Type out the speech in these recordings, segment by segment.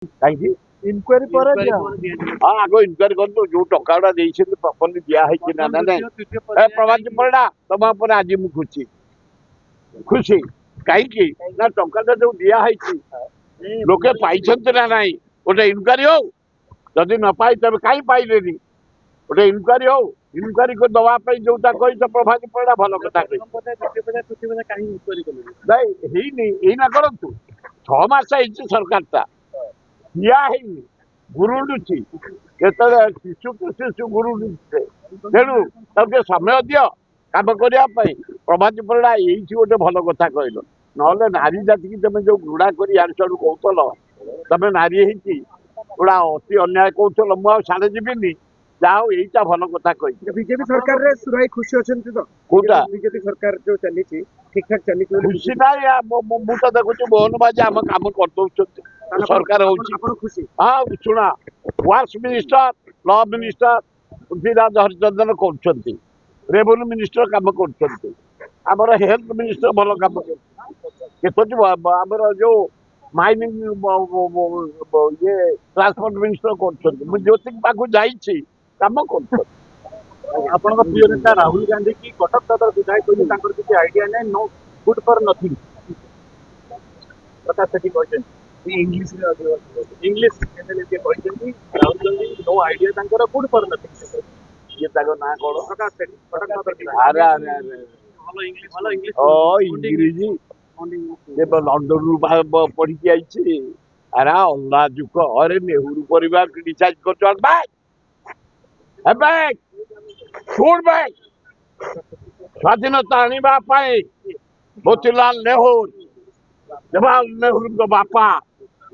कहीं इनक्वारी पर हाँ आग इनक्वारी कर जो टका प्रॉपर्ली दिखाई ना ना ना प्रभात परिडा तुम आज मुझे खुशी खुशी कहीं ना टका जो दिखाई लोके पाई ना ना गोटे इनक्वारी हो जदि न पाई तब कहीं पाइले गोटे इनक्वारी हो इनक्वारी को दवाई जोटा कही तो प्रभात परिडा भल कथा कही ना करूँ 6 मास सरकार दिया गुरुडुची शिशु टू शिशु गुरुडुचे तेणु तक समय दियो कम करने प्रभात परिडा ये गोटे भल कथा कहल ना नारी जाति की तुम जो घृणा कर कहतल तुम नारी गुड़ा अति अन्याय कहतल मुझे साढ़े जीवन जाओ यहीटा भल कथा कही बीजेपी सरकार रे सुराई खुशी अच्छे तो कोटा बीजेपी सरकार जो चली ठीक ठाक चली खुशी ना मुझे देखुची मोहन बाजी आम कम कर सरकार खुशी हाँ शुणा works minister law minister Prithviraj Harichandan कर रेवेन्यू मिनिस्टर कम कर हेल्थ मिनिस्टर भल कम कर जो माइनिंग ये ट्रांसपोर्ट मिनिस्टर कर ज्योति पाक जाइए कम कर आपन प्रिय नेता राहुल गांधी की कटक सदर विधायक किसी आइडिया नहीं no good for nothing Prakash Sethi कहते इंग्लिश इंग्लिश एमएलए कहते Rahul Gandhi no idea good for nothing ये ना कौन प्रकाश सेठी कटक सदर अरे अरे अरे भलो इंग्लिश ओ इंग्रेजी लंडन रू पढ़ी आई अरे अल्लाह जुक अरे नेहरू परिवार क्रिटिसाइज कर शुण स्वाधीनता आने मोतीलाल नेहरू जवाहरलाल नेहरू बापा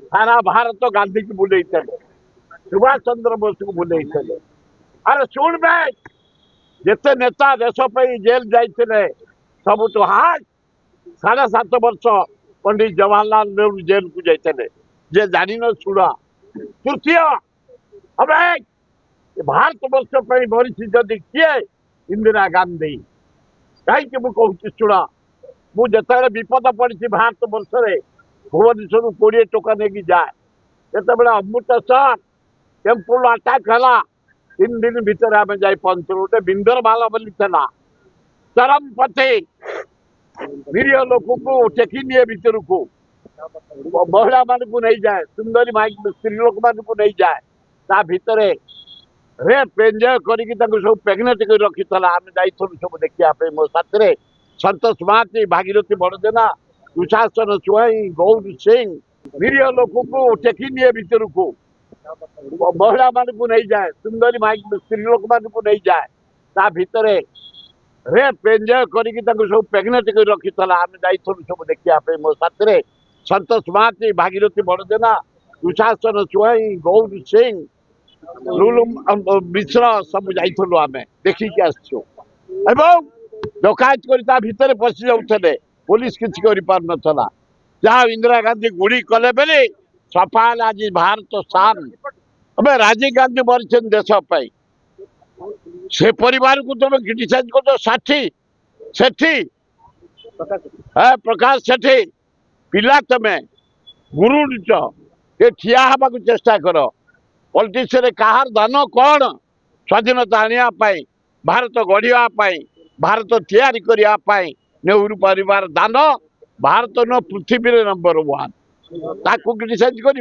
सारा भारत गांधी की बुले सुभाष चंद्र बोस को बुले अरे शुण जिते नेता देश जेल जाते सब तो हाथ 7.5 वर्ष पंडित जवाहरलाल नेहरू जेल को जाते जे जानी न शुणा तृतीय हम भारत वर्ष मरीची जदि किए इंदिरा गांधी कहीं मुझे शुणा मुझे विपद पड़ी भारत वर्ष में भुवनेश्वर 20 टका नहीं जाए जो अमृतसर टेम्पल अटाक है 3 दिन भितर आम जा पहुंचल गोटे बिंदर माल बोली चरम पथे निरीह लोक को टेकी निए भर को महिला मान नहीं जाए सुंदरी माई स्त्री लोक मान नहीं जाए ता भितर रेप एंजॉय करके सब प्रेगनेट कर रखी आम जाइलु सब देखा मो साथी संतोष महाती भागीरथी बड़जेना दुशासन चुहाई गौर सिंह निरीह लोक को टेकी निए भर को महिला मान नहीं जाए सुंदरी माई स्त्री लोक मान नहीं जाए ता भितर रेप एंजॉय करके सब प्रेगनेट कर रखी आम जाइलु सब देखा मो साथी संतोष महाती भागीरथी बड़जेना दुशासन चुहाई गौर सिंह लुलु मिश्र सब जाइलु आम देखिकी आसचु डकायत कर भितर पशि जाते पुलिस किसी कर जहाँ इंदिरा गांधी गुड़ी कले बेले सफाल आज भारत शान अब राजीव गांधी मरी देश से परिवार को तुम क्रिटिसाइज कर साठी सेठी प्रकाश सेठी पिला तुम्हें गुरुच ये ठिया हवा चेष्टा कर पॉलिटिक्स रे कहार दान कौन स्वाधीनता आने भारत गढ़ापी भारत तैयारी करने नेहरू परिवार दान भारत न पृथ्वी नंबर 1 ताकू क्रिटिसाइज कर